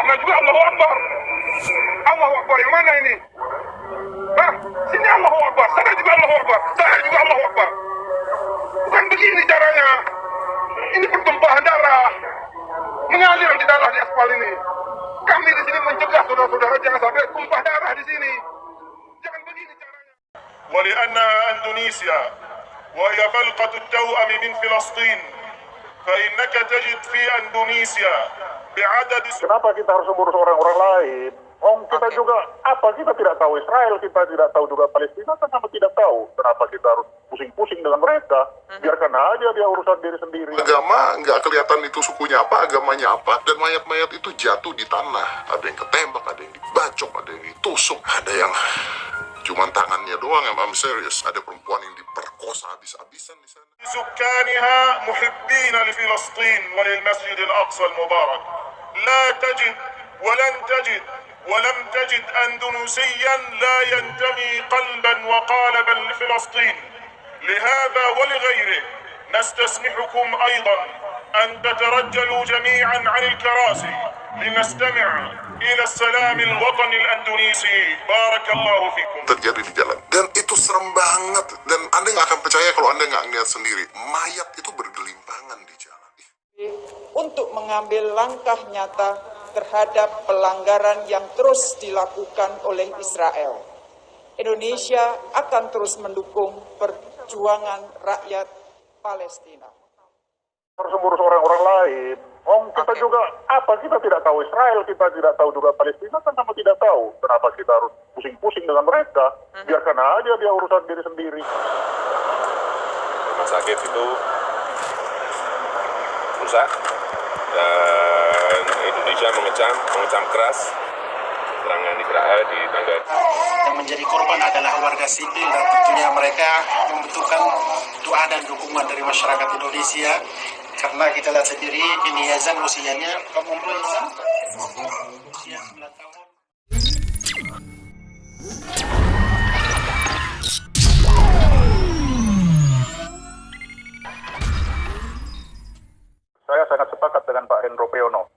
Allahnya juga Allahu Akbar. Allahu Akbar yang mana ini? Hah? Sini Allahu Akbar, sana juga Allahu Akbar, sana juga Allahu Akbar. Bukan begini caranya. Ini pertumpahan darah. Mengalir di darah di aspal ini. Kami di sini mencegah saudara-saudara jangan sampai tumpah darah di sini. Jangan begini caranya. ولأنها إندونيسيا وهي بلقة التوأم من فلسطين فإنك تجد في إندونيسيا بعدد. Kenapa kita harus mengurus orang-orang lain? Kita juga, kita tidak tahu Israel, kita tidak tahu juga Palestina, kenapa tidak tahu? Kenapa kita harus pusing-pusing dengan mereka? Biarkan aja dia urusan diri sendiri. Agama nggak kelihatan itu sukunya apa, agamanya apa, dan mayat-mayat itu jatuh di tanah. Ada yang ketembak, ada yang dibacok, ada yang ditusuk, ada yang cuman tangannya doang. I'm serious. Ada perempuan yang diperkosa habis-habisan di sana. سكانها محبين لفلسطين وللمسجد الأقصى المبارك. لا تجد ولن تجد ولم تجد أندونيسيا لا ينتمي قلبا وقالبا لفلسطين. لهذا ولغيره نستسمحكم أيضا أن تترجلوا جميعا عن الكراسي لنستمع إلى السلام الوطني الأندونيسي. بارك الله فيكم. Terjadi di jalan, dan itu serem banget, dan Anda nggak akan percaya kalau Anda nggak ngeliat sendiri. Mayat itu bergelimpangan di jalan. Untuk mengambil langkah nyata terhadap pelanggaran yang terus dilakukan oleh Israel. Indonesia akan terus mendukung perjuangan rakyat Palestina. Harus mengurus orang-orang lain. Kita juga, kita tidak tahu Israel, kita tidak tahu juga Palestina, kenapa tidak tahu? Kenapa kita harus pusing-pusing dengan mereka? Biarkan aja dia urusan diri sendiri. Rumah sakit itu rusak, dan Indonesia mengecam keras serangan Israel di tanggal. Yang menjadi korban adalah warga sipil, dan tentunya mereka membutuhkan doa dan dukungan dari masyarakat Indonesia, karena kita lihat sendiri ini Yazan usianya usia 9 tahun. Saya sangat sepakat dengan Pak Hendro Priyono.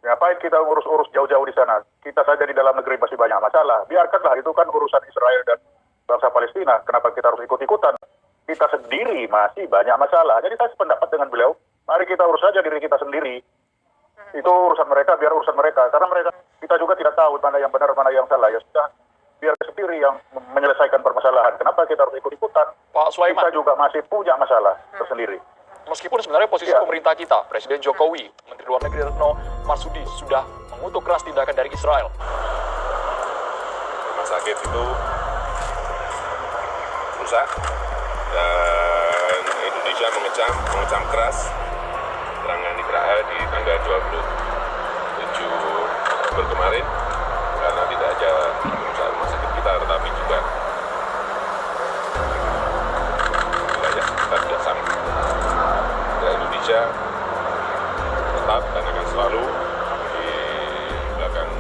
Ngapain kita urus-urus jauh-jauh di sana? Kita saja di dalam negeri masih banyak masalah. Biarkanlah, itu kan urusan Israel dan bangsa Palestina. Kenapa kita harus ikut-ikutan? Kita sendiri masih banyak masalah. Jadi saya sependapat dengan beliau. Mari kita urus saja diri kita sendiri. Itu urusan mereka, biar urusan mereka. Karena kita juga tidak tahu mana yang benar, mana yang salah. Ya sudah, biar sendiri yang menyelesaikan permasalahan. Kenapa kita harus ikut-ikutan? Pak Sulaiman, kita juga masih punya masalah tersendiri. Meskipun sebenarnya posisi pemerintah kita, Presiden Jokowi, Menteri Luar Negeri Retno Marsudi sudah mengutuk keras tindakan dari Israel. Rumah sakit itu rusak, dan Indonesia mengecam keras serangan Israel di tanggal 27 Oktober kemarin, karena tidak hanya merusak rumah sakit kita, tetapi juga wilayah sekitar tidak sama. Indonesia tetap dan akan selalu di belakang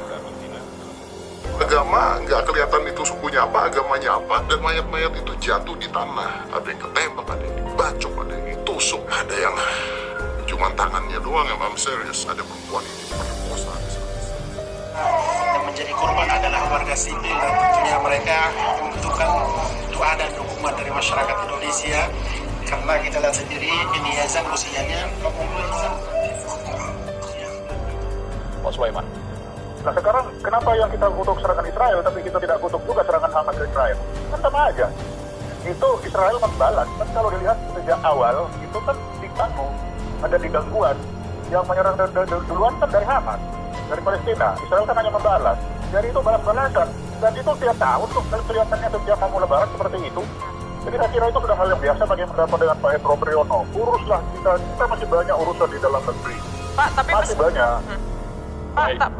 Palestina. Agama nggak kelihatan itu sukunya apa, agamanya apa, dan mayat-mayat itu jatuh di tanah. Ada yang ketembak, ada yang dibacok, ada yang ditusuk, ada yang cuman tangannya doang. I'm serious. Ada perempuan yang diperkosa habis-habisan. Yang menjadi korban adalah warga sipil, dan tentunya mereka membutuhkan doa dan dukungan dari masyarakat Indonesia, karena kita lihat sendiri ini Yazan usianya Pak Sulaiman. Nah sekarang kenapa yang kita kutuk serangan Israel tapi kita tidak kutuk juga serangan Hamas ke Israel? Kan sama aja. Itu Israel membalas. Kan kalau dilihat sejak awal itu kan diganggu, ada digangguan. Yang menyerang duluan kan dari Hamas, dari Palestina. Israel kan hanya membalas. Jadi itu balas-balasan. Dan itu tiap tahun tuh kelihatannya setiap mau lebaran seperti itu. Jadi saya kira itu sudah hal yang biasa bagi yang mendapat dengan Pak Hendro Priyono. Uruslah kita masih banyak urusan di dalam negeri. Pak, tapi masih banyak.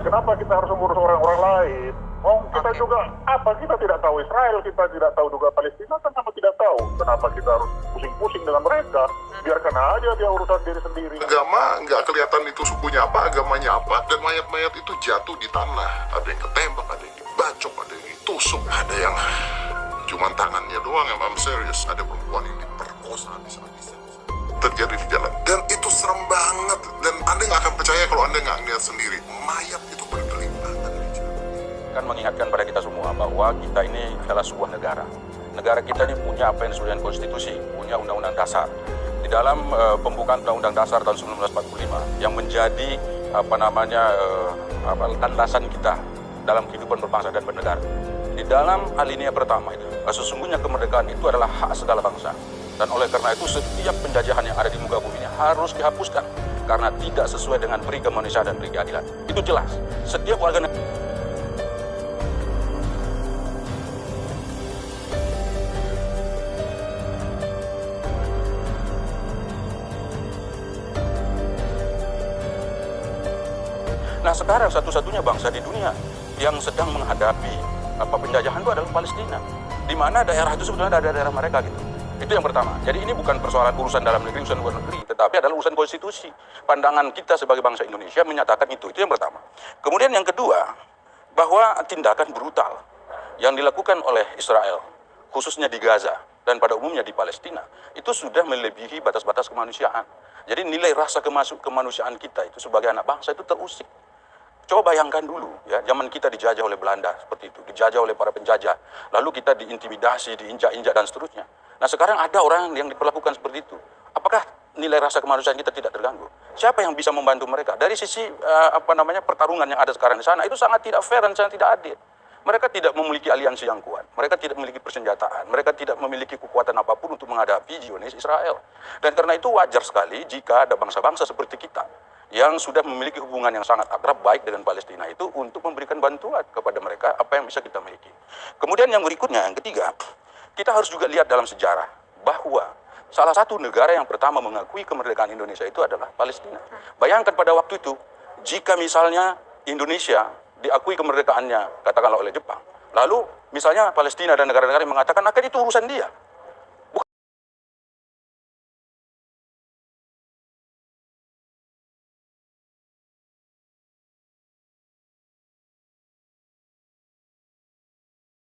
Kenapa kita harus mengurus orang-orang lain? Kita juga, kita tidak tahu Israel, kita tidak tahu juga Palestina, kenapa tidak tahu? Kenapa kita harus pusing-pusing dengan mereka? Biarkan aja dia urusan diri sendiri. Agama nggak kelihatan itu sukunya apa, agamanya apa, dan mayat-mayat itu jatuh di tanah. Ada yang ketembak, ada yang dibacok, ada yang ditusuk, ada yang cuman tangannya doang. I'm serious. Ada perempuan yang diperkosa habis-habisan. terjadi di jalan. Dan itu serem banget. Dan Anda nggak akan percaya kalau Anda nggak lihat sendiri. Mayat itu bergelimpangan di jalan. Kan mengingatkan pada kita semua bahwa kita ini adalah sebuah negara. Negara kita ini punya apa yang disebut dengan konstitusi, punya undang-undang dasar. Di dalam pembukaan undang-undang dasar tahun 1945 yang menjadi landasan kita dalam kehidupan berbangsa dan bernegara. Di dalam alinea pertama itu, sesungguhnya kemerdekaan itu adalah hak segala bangsa. Dan oleh karena itu setiap penjajahan yang ada di muka bumi ini harus dihapuskan karena tidak sesuai dengan peri kemanusiaan dan peri keadilan. Itu jelas. Setiap warga negara. Nah sekarang satu-satunya bangsa di dunia yang sedang menghadapi penjajahan itu adalah Palestina, di mana daerah itu sebetulnya ada daerah mereka gitu. Itu yang pertama. Jadi ini bukan persoalan urusan dalam negeri, urusan luar negeri, tetapi adalah urusan konstitusi. Pandangan kita sebagai bangsa Indonesia menyatakan itu yang pertama. Kemudian yang kedua, bahwa tindakan brutal yang dilakukan oleh Israel, khususnya di Gaza dan pada umumnya di Palestina, itu sudah melebihi batas-batas kemanusiaan. Jadi nilai rasa kemanusiaan kita itu sebagai anak bangsa itu terusik. Coba bayangkan dulu, ya, zaman kita dijajah oleh Belanda seperti itu, dijajah oleh para penjajah, lalu kita diintimidasi, diinjak-injak dan seterusnya. Nah sekarang ada orang yang diperlakukan seperti itu. Apakah nilai rasa kemanusiaan kita tidak terganggu? Siapa yang bisa membantu mereka? Dari sisi pertarungan yang ada sekarang di sana itu sangat tidak fair dan sangat tidak adil. Mereka tidak memiliki aliansi yang kuat, mereka tidak memiliki persenjataan, mereka tidak memiliki kekuatan apapun untuk menghadapi Zionis Israel. Dan karena itu wajar sekali jika ada bangsa-bangsa seperti kita yang sudah memiliki hubungan yang sangat akrab baik dengan Palestina itu untuk memberikan bantuan kepada mereka apa yang bisa kita miliki. Kemudian yang berikutnya, yang ketiga, kita harus juga lihat dalam sejarah bahwa salah satu negara yang pertama mengakui kemerdekaan Indonesia itu adalah Palestina. Bayangkan pada waktu itu, jika misalnya Indonesia diakui kemerdekaannya, katakanlah oleh Jepang, lalu misalnya Palestina dan negara-negara yang mengatakan akan itu urusan dia.